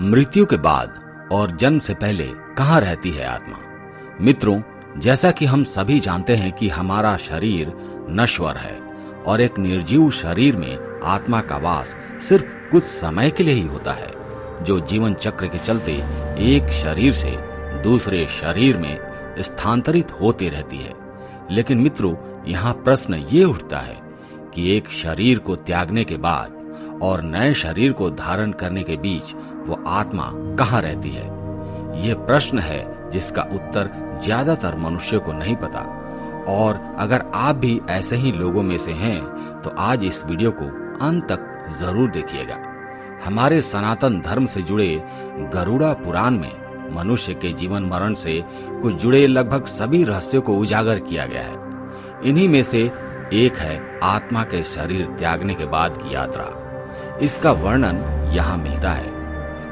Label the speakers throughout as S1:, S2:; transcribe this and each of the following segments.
S1: मृत्यु के बाद और जन्म से पहले कहाँ रहती है आत्मा? मित्रों, जैसा कि हम सभी जानते हैं कि हमारा शरीर नश्वर है और एक निर्जीव शरीर में आत्मा का वास सिर्फ कुछ समय के लिए ही होता है, जो जीवन चक्र के चलते एक शरीर से दूसरे शरीर में स्थानांतरित होती रहती है। लेकिन मित्रों, यहाँ प्रश्न ये उठता है कि एक शरीर को त्यागने के बाद और नए शरीर को धारण करने के बीच वो आत्मा कहाँ रहती है? ये प्रश्न है जिसका उत्तर ज्यादातर मनुष्य को नहीं पता। और अगर आप भी ऐसे ही लोगों में से हैं तो आज इस वीडियो को अंत तक जरूर देखिएगा। हमारे सनातन धर्म से जुड़े गरुड़ा पुराण में मनुष्य के जीवन मरण से कुछ जुड़े लगभग सभी रहस्यों को उजागर किया गया है। इन्हीं में से एक है आत्मा के शरीर त्यागने के बाद की यात्रा। इसका वर्णन यहाँ मिलता है।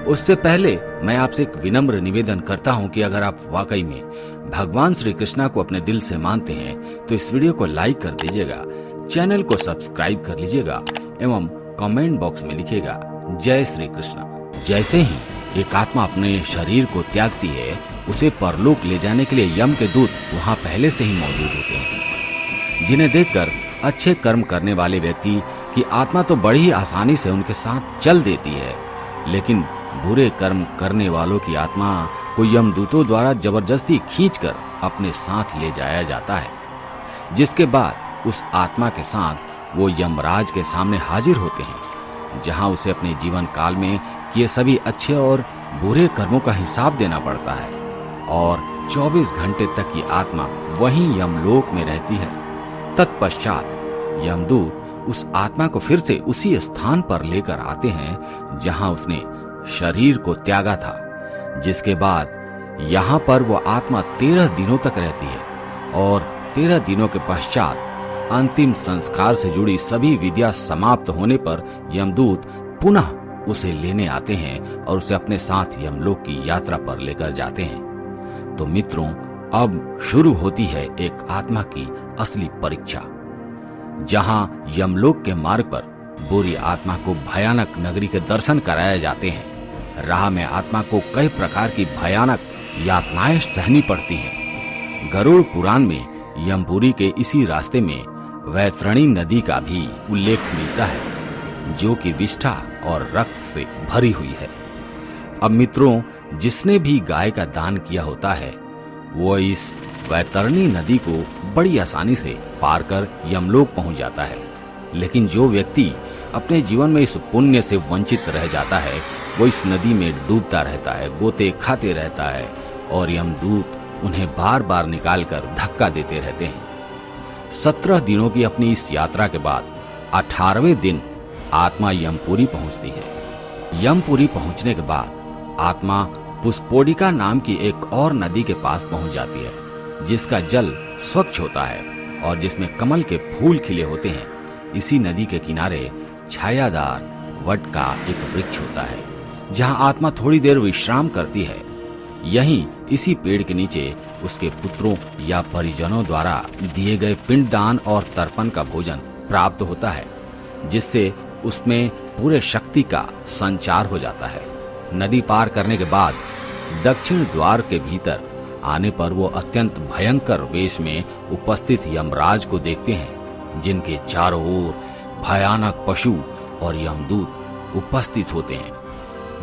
S1: उससे पहले मैं आपसे एक विनम्र निवेदन करता हूँ कि अगर आप वाकई में भगवान श्री कृष्णा को अपने दिल से मानते हैं तो इस वीडियो को लाइक कर दीजिएगा, चैनल को सब्सक्राइब कर लीजिएगा एवं कमेंट बॉक्स में लिखिएगा जय श्री कृष्णा। जैसे ही एक आत्मा अपने शरीर को त्यागती है, उसे परलोक ले जाने के लिए यम के दूत वहाँ पहले से ही मौजूद होते हैं, जिन्हें देखकर अच्छे कर्म करने वाले व्यक्ति की आत्मा तो बड़ी आसानी से उनके साथ चल देती है, लेकिन बुरे कर्म करने वालों की आत्मा को यमदूतों द्वारा जबरदस्ती खींचकर अपने साथ ले जाया जाता है, जिसके बाद उस आत्मा के साथ वो यमराज के सामने हाजिर होते हैं, जहां उसे अपने जीवन काल में किए सभी अच्छे और बुरे कर्मों का हिसाब देना पड़ता है और 24 घंटे तक ये आत्मा वहीं यमलोक में रहती है। तत्पश्चात यमदूत उस आत्मा को फिर से उसी स्थान पर लेकर आते हैं जहां उसने शरीर को त्यागा था, जिसके बाद यहाँ पर वो आत्मा 13 दिनों तक रहती है और 13 दिनों के पश्चात अंतिम संस्कार से जुड़ी सभी विधियां समाप्त होने पर यमदूत पुनः उसे लेने आते हैं और उसे अपने साथ यमलोक की यात्रा पर लेकर जाते हैं। तो मित्रों, अब शुरू होती है एक आत्मा की असली परीक्षा, जहां यमलोक के मार्ग पर बुरी आत्मा को भयानक नगरी के दर्शन कराए जाते हैं। राह में आत्मा को कई प्रकार की भयानक यातनाएं सहनी पड़ती हैं। गरुड़ पुराण में यमपुरी के इसी रास्ते में वैतरणी नदी का भी उल्लेख मिलता है, जो कि विष्ठा और रक्त से भरी हुई है। अब मित्रों, जिसने भी गाय का दान किया होता है वो इस वैतरणी नदी को बड़ी आसानी से पार कर यमलोक पहुंच जाता है, लेकिन जो व्यक्ति अपने जीवन में इस पुण्य से वंचित रह जाता है वो इस नदी में डूबता रहता है, गोते खाते रहता है और यमदूत उन्हें बार बार निकालकर धक्का देते रहते हैं। 17 दिनों की अपनी इस यात्रा के बाद 18वें दिन आत्मा यमपुरी पहुंचती है। यमपुरी पहुंचने के बाद आत्मा पुष्पोडिका नाम की एक और नदी के पास पहुंच जाती है, जिसका जल स्वच्छ होता है और जिसमें कमल के फूल खिले होते हैं। इसी नदी के किनारे छायादार वट का एक वृक्ष होता है, जहां आत्मा थोड़ी देर विश्राम करती है। यहीं इसी पेड़ के नीचे उसके पुत्रों या परिजनों द्वारा दिए गए पिंडदान और तर्पण का भोजन प्राप्त होता है, जिससे उसमें पूरे शक्ति का संचार हो जाता है। नदी पार करने के बाद दक्षिण द्वार के भीतर आने पर वो अत्यंत भयंकर वेश में उपस्थित यमराज को देखते हैं, जिनके चारों ओर भयानक पशु और यमदूत उपस्थित होते हैं।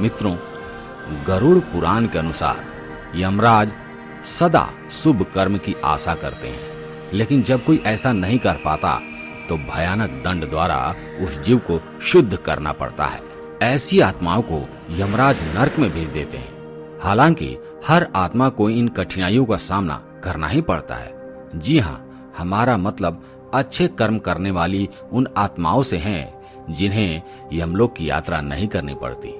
S1: मित्रों, गरुड़ पुराण के अनुसार यमराज सदा शुभ कर्म की आशा करते हैं, लेकिन जब कोई ऐसा नहीं कर पाता तो भयानक दंड द्वारा उस जीव को शुद्ध करना पड़ता है। ऐसी आत्माओं को यमराज नरक में भेज देते हैं। हालांकि हर आत्मा को इन कठिनाइयों का सामना करना ही पड़ता है। जी हाँ, हमारा मतलब अच्छे कर्म करने वाली उन आत्माओं से हैं जिन्हें यमलोक की यात्रा नहीं करनी पड़ती।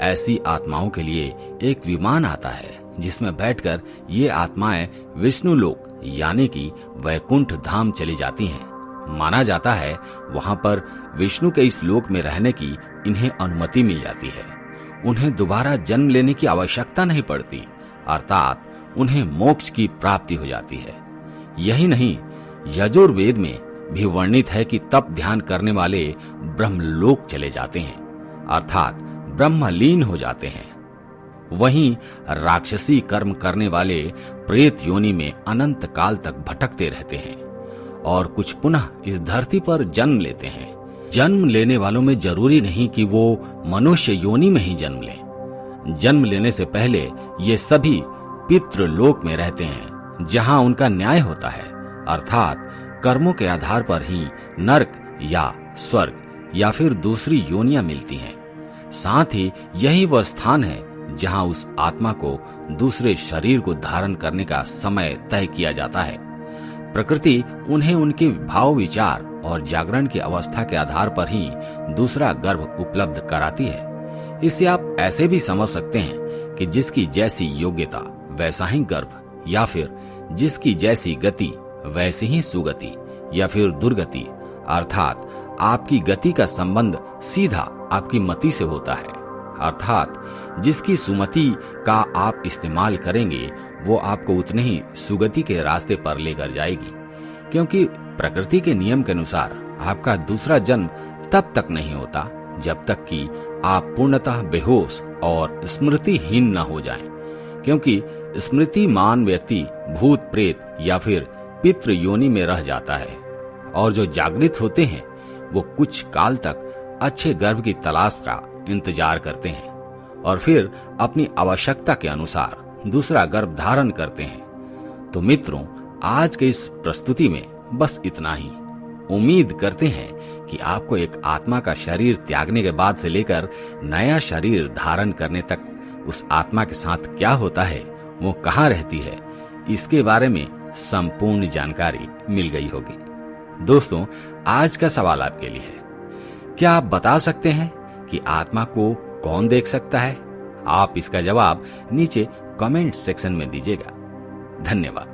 S1: ऐसी आत्माओं के लिए एक विमान आता है, जिसमें बैठकर ये आत्माएं विष्णु लोक यानी कि वैकुंठ धाम चली जाती हैं। माना जाता है वहां पर विष्णु के इस लोक में रहने की इन्हें अनुमति मिल जाती है। उन्हें दोबारा जन्म लेने की आवश्यकता नहीं पड़ती, अर्थात उन्हें मोक्ष की प्राप्ति हो जाती है। यही नहीं, यजुर्वेद में भी वर्णित है कि तप ध्यान करने वाले ब्रह्मलोक चले जाते हैं, अर्थात ब्रह्मलीन हो जाते हैं। वहीं राक्षसी कर्म करने वाले प्रेत योनि में अनंत काल तक भटकते रहते हैं और कुछ पुनः इस धरती पर जन्म लेते हैं। जन्म लेने वालों में जरूरी नहीं कि वो मनुष्य योनि में ही जन्म लें। जन्म लेने से पहले ये सभी पितृलोक में रहते हैं, जहां उनका न्याय होता है, अर्थात कर्मों के आधार पर ही नरक या स्वर्ग या फिर दूसरी योनियां मिलती हैं। साथ ही यही वह स्थान है जहां उस आत्मा को दूसरे शरीर को धारण करने का समय तय किया जाता है। प्रकृति उन्हें उनके भाव विचार और जागरण की अवस्था के आधार पर ही दूसरा गर्भ उपलब्ध कराती है। इसे आप ऐसे भी समझ सकते हैं कि जिसकी जैसी योग्यता वैसा ही गर्भ, या फिर जिसकी जैसी गति वैसी ही सुगति या फिर दुर्गति, अर्थात आपकी गति का संबंध सीधा आपकी मति से होता है। अर्थात जिसकी सुमति का आप इस्तेमाल करेंगे वो आपको उतने ही सुगति के रास्ते पर लेकर जाएगी, क्योंकि प्रकृति के नियम के अनुसार आपका दूसरा जन्म तब तक नहीं होता जब तक कि आप पूर्णतः बेहोश और स्मृतिहीन न हो जाएं, क्योंकि स्मृतिमान व्यक्ति भूत प्रेत या फिर पितृ योनि में रह जाता है और जो जागृत होते हैं वो कुछ काल तक अच्छे गर्भ की तलाश का इंतजार करते हैं और फिर अपनी आवश्यकता के अनुसार दूसरा गर्भ धारण करते हैं। तो मित्रों, आज के इस प्रस्तुति में बस इतना ही। उम्मीद करते हैं कि आपको एक आत्मा का शरीर त्यागने के बाद से लेकर नया शरीर धारण करने तक उस आत्मा के साथ क्या होता है, वो कहाँ रहती है, इसके बारे में संपूर्ण जानकारी मिल गई होगी। दोस्तों, आज का सवाल आपके लिए है, क्या आप बता सकते हैं कि आत्मा को कौन देख सकता है? आप इसका जवाब नीचे कमेंट सेक्शन में दीजिएगा। धन्यवाद।